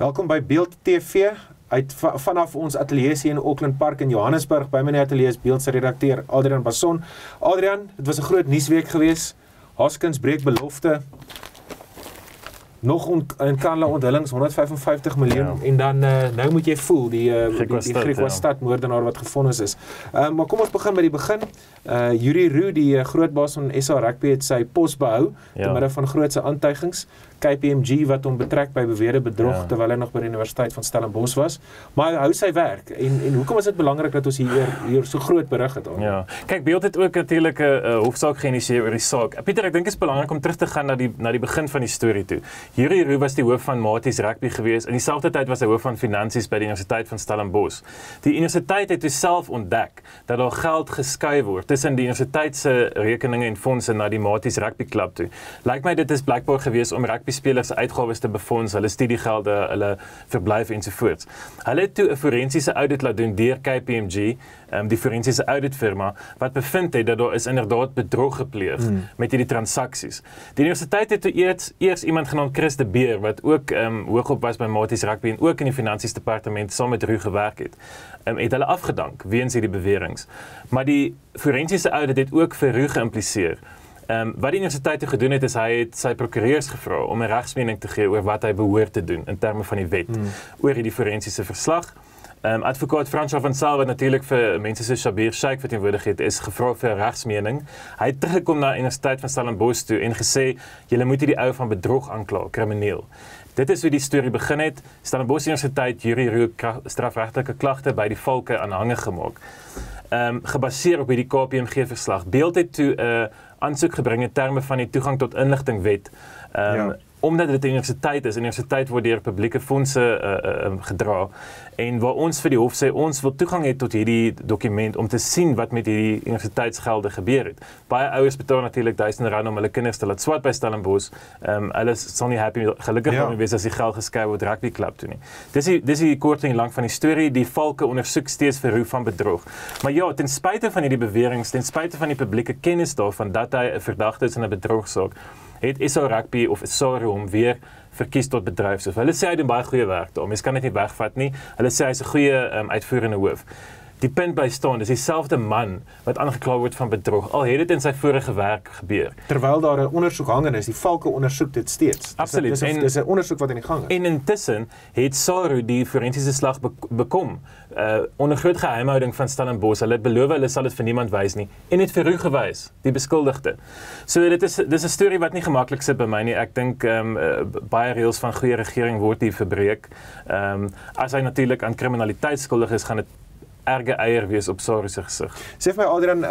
Welkom by Beeld TV, vanaf ons ateljee hier in Auckland Park in Johannesburg. By my ateljee is Beeld se redakteur Adrian Basson. Adrian, dit was 'n groot nuusweek geweest. Hoskins breek belofte. Nog in Kanla onthullings 155 miljoen en dan nou moet jy voel die Griquas-Stad moordenaar wat gefonnis is. Maar kom ons begin by die begin. Yuri Roo, die grootbaas van SA Rugby, het sy pos behou te midde van grootse aantuigings. KPMG wat hom betrek by beweerde bedrog terwyl hy nog by die Universiteit van Stellenbosch was. Maar hy hou sy werk en hoekom is dit belangrik dat ons hier so groot berig het? Ja. Kyk, Beeld het ook natuurlik 'n hofsaak geïnisieer oor die saak. Pieter, ek dink dit is belangrik om terug te gaan na die begin van die storie toe. Yuri Roo was die hoof van Maties Rugby gewees. In dieselfde tyd was hy hoof van finansies by die Universiteit van Stellenbosch. Die universiteit het self ontdek dat daar geld geskuif word tussen die universiteit se rekeninge en fondse na die Maties Rugby Club toe. Lyk my dit is blykbaar gewees om rugbyspelers se uitgawes te befonds, hulle studiegelde, hulle verblyf ensovoorts. Hulle het toe 'n forensiese audit laat doen deur KPMG, die forensiese auditfirma, wat bevind het dat daar is inderdaad bedrog gepleeg met hierdie transaksies. Die universiteit het toe eers iemand genaamd Chris de Beer, wat ook hoogop was by Maties Rugby en ook in die finansies departement saam met Roo gewerk het, het hulle afgedank weens hierdie beweringe. Maar die forensiese audit het ook vir Roo geïmpliseer. Wat die universiteit gedoen het, is hy het sy prokureurs gevra om 'n regsmening te gee oor wat hy behoort te doen in terme van die wet oor hierdie forensiese verslag. Advokaat François van Sail, wat natuurlik vir mense soos Shabir Sheikh verteenwoordig het, is gevra vir 'n regsmening. Hy het teruggekom na die Universiteit van Stellenbosch toe en gesê, julle moet hierdie ou van bedrog aankla, krimineel. Dit is hoe die storie begin het. Stellenbosch Universiteit Yuri Roo strafregtelike klagte by die valke aanhangig gemaak. Gebaseer op hierdie KPMG-verslag. Beeld het toe 'n aansoek gebring in terme van die toegang tot inligtingwet. Omdat dit 'n universiteit is, 'n universiteit word deur publieke fondse gedra, en waar ons vir die hof sê, ons wil toegang hê tot hierdie dokument om te sien wat met hierdie universiteitsgelde gebeur het. Baie ouers betaal natuurlik R1000 om hulle kinders te laat swat by Stellenbosch. Hulle sal nie gelukkig wees as die geld geskei word rugby klub toe nie. Dis die kort en lank van die storie. Die valke ondersoek steeds vir Roo van bedrog. Maar ja, ten spyte van hierdie beweringe, ten spyte van die publieke kennis daarvan dat hy 'n verdagte is in 'n bedrogsaak, het SA Rugby of SARU hom weer verkies tot bedryfshoof. Hulle sê hy doen baie goeie werk daar. Mens kan dit nie wegvat nie. Hulle sê hy's 'n goeie uitvoerende hoof. Die punt by staan, dis dieselfde man wat aangekla word van bedrog. Al het dit in sy vorige werk gebeur. Terwyl daar 'n ondersoek hangende is, die valke ondersoek dit steeds. Absoluut. Dis 'n ondersoek wat in die gang is. En intussen het SARU die forensiese slag bekom onder groot geheimhouding van Stellenbosch. Hulle het beloof hulle sal dit vir niemand wys nie en het vir Roo gewys, die beskuldigde. So dis 'n storie wat nie gemaklik sit by my nie. Ek dink baie reëls van goeie regering word hier verbreek. As hy natuurlik aan kriminaliteit skuldig is, gaan dit erge eier wees op SARU se gesig. Sê vir my Adrian,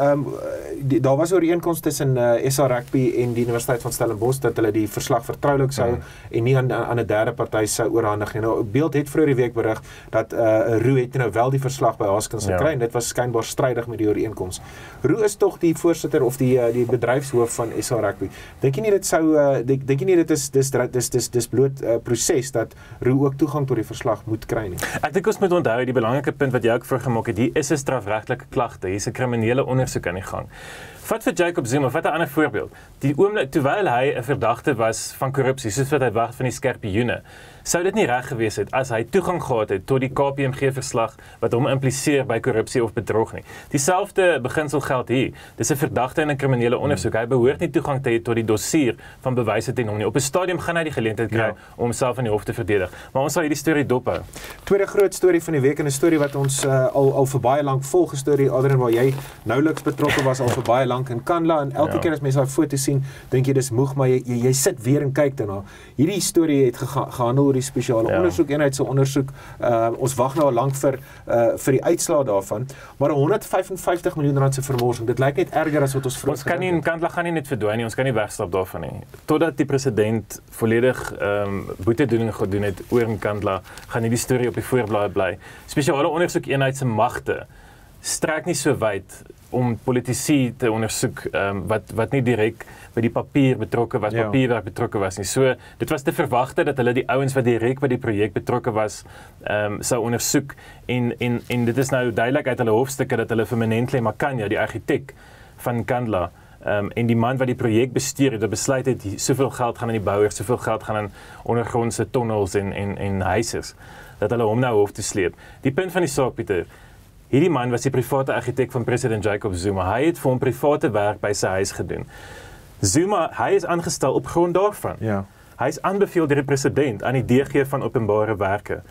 daar was 'n ooreenkoms tussen SA Rugby en die Universiteit van Stellenbosch dat hulle die verslag vertroulik sou en nie aan 'n derde party sou oorhandig nie. Nou, Beeld het vroeër die week berig dat Roo het nou wel die verslag by Hoskins gekry en dit was skynbaar strydig met die ooreenkoms. Roo is tog die voorsitter of die bedryfshoof van SA Rugby. Dink jy nie dit sou dink jy nie dit is bloot proses dat Roo ook toegang tot die verslag moet kry nie? Ek dink ons moet onthou die belangrike punt wat jy ook voorgemaak het, hier is 'n strafregtelike klagte, hier is 'n kriminele ondersoek aan die gang. Vat vir Jacob Zuma, vat 'n ander voorbeeld. Die oomblik terwyl hy 'n verdagte was van korrupsie, soos wat hy wag van die skerpioene, sou dit nie reg gewees het as hy toegang gehad het tot die KPMG-verslag wat hom impliseer by korrupsie of bedrog nie. Dieselfde beginsel geld hier. Dis 'n verdagte in 'n kriminele ondersoek. Hy behoort nie toegang te hê tot die dossier van bewyse teen hom nie. Op 'n stadium gaan hy die geleentheid kry om homself aan die hof te verdedig. Maar ons sal hierdie storie dophou. Tweede groot storie van die week en 'n storie wat ons al vir baie lank volg, storie Adrian, waar jy nouliks betrokke was al vir baie lank in Kanla, en elke keer as mense daai foto sien, dink jy dis moeg, maar jy sit weer en kyk daarna. Hierdie storie het gehandel oor die spesiale ondersoekeenheid se ondersoek. Ons wag nou al lank vir die uitslae daarvan, maar 155 miljoen rand se vermorsing. Dit lyk net erger as wat ons Ons kan nie in Kanla gaan nie net verdwyn nie. Ons kan nie wegstap daarvan nie. Totdat die president volledig boetedoening gedoen het oor in Kanla, gaan hierdie storie op die voorblaai bly. Spesiale ondersoekeenheid se magte strek nie so wyd om politici te ondersoek wat nie direk by die papierwerk betrokke was nie. So dit was te verwagte dat hulle die ouens wat direk by die projek betrokke was sou ondersoek en dit is nou duidelik uit hulle hofstukke dat hulle vir Menenhle Makanya, die argitek van Kandla, En die man wat die projek bestuur het, besluit het, soveel geld gaan in die bouers, soveel geld gaan in ondergrondse tunnels en huises, dat hulle hom nou hof te sleep. Die punt van die saak, Pieter, hierdie man was die private argitek van president Jacob Zuma. Hy het vir hom private werk by sy huis gedoen. Zuma, hy is aangestel op grond daarvan. Ja. Hy is aanbeveel deur die president aan die DG van openbare werke.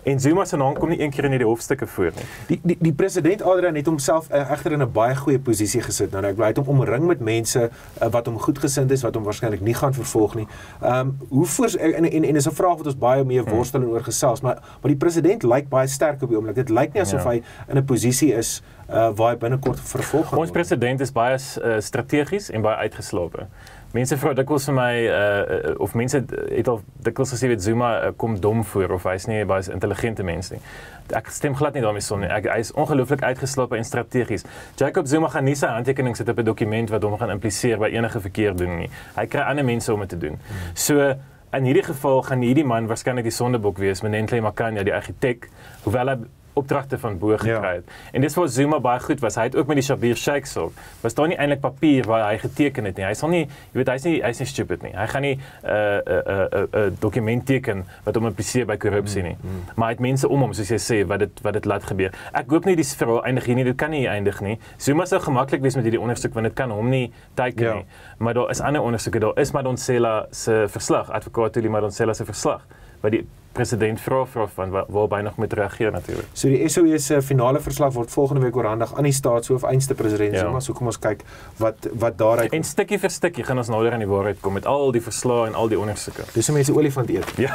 En Zuma se naam kom nie een keer in die hofstukke voor nie. Die president Adrian het homself egter in 'n baie goeie posisie gesit. Nou ek bly hom omring met mense wat hom goedgesind is, wat hom waarskynlik nie gaan vervolg nie. Hoe en is 'n vraag wat ons baie mee worstel en oor gesels, maar die president lyk baie sterk op die oomblik. Dit lyk nie asof hy in 'n posisie is waar hy binnekort vervolg gaan word. Ons president is baie strategies en baie uitgeslape. Mense vra dikwels vir my, of mense het al dikwels gesê, weet Zuma kom dom voor, of hy is nie baie intelligente mens nie. Ek stem glad nie daarmee saam nie. Hy is ongelooflik uitgeslape en strategies. Jacob Zuma gaan nie sy handtekening sit op 'n dokument wat hom gaan impliseer by enige verkeerd doen nie. Hy kry ander mense om dit te doen. So, in hierdie geval gaan hierdie man waarskynlik die sondebok wees, Manentle Makanya, die argitek, hoewel hy opdragte van bo gekry het. En dis waar Zuma baie goed was. Hy het ook met die Schabir Shaik saak. Was daar nie eintlik papier waar hy geteken het nie. Hy sal nie, jy weet, hy's nie stupid nie. Hy gaan nie 'n dokument teken wat hom impliseer by korrupsie nie. Maar hy het mense om hom, soos jy sê, wat dit laat gebeur. Ek hoop nie die verhaal eindig hier nie. Dit kan nie eindig nie. Zuma sou gemaklik wees met hierdie ondersoek, want dit kan hom nie teiken nie. Maar daar is ander ondersoeke. Daar is Madonsela se verslag, advokaat Thuli Madonsela se verslag, wat die president vra van waarby hy nog moet reageer natuurlik. So die SOE se finale verslag word volgende week oorhandig aan die staatshoof, einste president Zuma. So kom ons kyk wat daaruit. En stukkie vir stukkie gaan ons nader aan die waarheid kom met al die verslae en al die ondersoeke. Dis hoe mense olifant eet. Ja.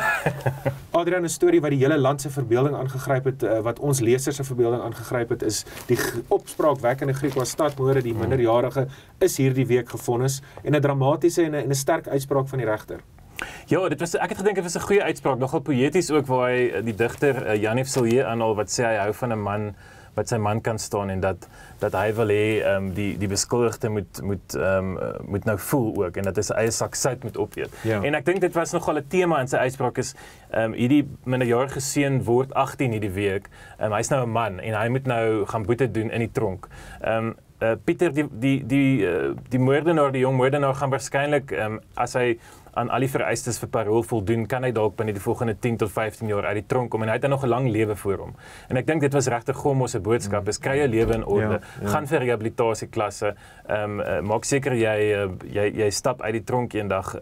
Adrian, 'n storie wat die hele land se verbeelding aangegryp het, wat ons lesers se verbeelding aangegryp het, is die opspraakwekkende Griquas-stadmoorde. Die minderjarige is hierdie week gevonnis en 'n dramatiese en 'n sterk uitspraak van die regter. Ja, ek het gedink dit was 'n goeie uitspraak, nogal poëties ook, waar hy die digter Janif Silje aanhaal wat sê hy hou van 'n man wat sy man kan staan en dat hy wil hê die beskuldigde moet nou voel ook en dat hy sy eie sak sout moet opeet. Ja. En ek dink dit was nogal 'n tema in sy uitspraak is hierdie minderjarige seun word 18 hierdie week. Hy's nou 'n man en hy moet nou gaan boete doen in die tronk. Pieter, die moordenaar, die jong moordenaar gaan waarskynlik as hy aan al die vereistes vir parol voldoen, kan hy dalk binne die volgende 10 tot 15 jaar uit die tronk kom en hy het nog 'n lang lewe voor hom. En ek dink dit was regtig Gomo se boodskap, is kry jou lewe in orde, gaan vir rehabilitasieklasse, maak seker jy stap uit die tronk eendag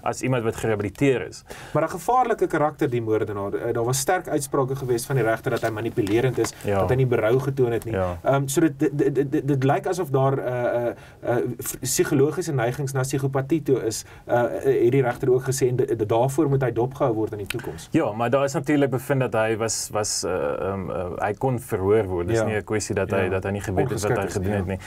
as iemand wat gerehabiliteer is. Maar 'n gevaarlike karakter die moordenaar. Daar was sterk uitsprake gewees van die regter dat hy manipulerend is, dat hy nie berou getoon het nie. So dit lyk asof daar psigologiese neigings na psigopatie toe is. Die regter ook gesê en daarvoor moet hy dopgehou word in die toekoms. Ja, maar daar is natuurlik bevind dat hy hy kon verhoor word. Dis nie 'n kwessie dat hy nie geweet het wat hy gedoen het nie.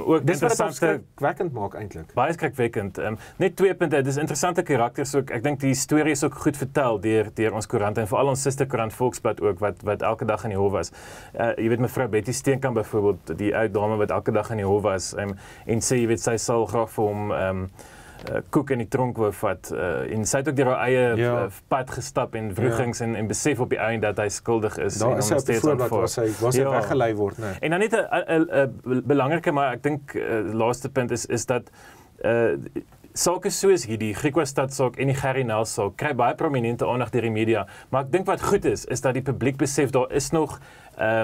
Ook dis wat dit skrikwekkend maak eintlik. Baie skrikwekkend. Net 2 punte. Dis interessante karakters ook. Ek dink die storie is ook goed vertel deur ons koerante en veral ons susterkoerant Volksblad ook wat elke dag in die hof was. Jy weet mevrou Betty Steenkamp byvoorbeeld, die ou dame wat elke dag in die hof was en sê jy weet sy sal graag vir hom koek in die tronk wou vat en sy het ook deur haar eie pad gestap en wrogings en besef op die einde dat hy skuldig is. Daar is 'n voorbeeld waar sy weggelei word. Nee. En dan net 'n belangrike, maar ek dink laaste punt is dat sake soos hierdie Griquas-stad saak en die Gerrie Nel saak kry baie prominente aandag deur die media, maar ek dink wat goed is dat die publiek besef daar is nog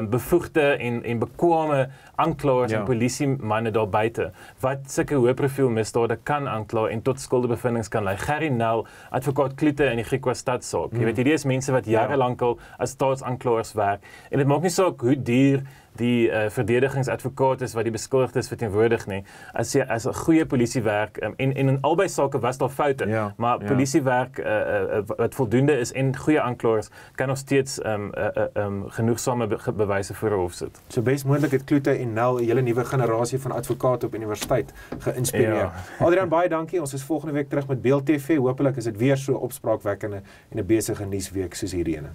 bevoegde en bekwame aanklaers en polisiemanne daar buite wat sulke hoë profiel misdade kan aankla en tot skuldbevindings kan lei. Gerrie Nel, advokaat Kloete in die Griquas-stad saak. Jy weet, hierdie is mense wat jare lank al as staatsaanklaers werk en dit maak nie saak hoe duur die verdedigingsadvokaat is wat die beskuldigdes verteenwoordig nie. As 'n goeie polisiewerk en in albei sake was daar foute, maar polisiewerk wat voldoende is en goeie aanklaers kan nog steeds genoegsame bewyse voor 'n hof sit. So bes moontlik het Kloete en Nel 'n hele nuwe generasie van advokate op universiteit geïnspireer. Adrian, baie dankie. Ons is volgende week terug met Beeld TV. Hoopelik is dit weer so opspraakwekkende en 'n besige nuusweek soos hierdie ene.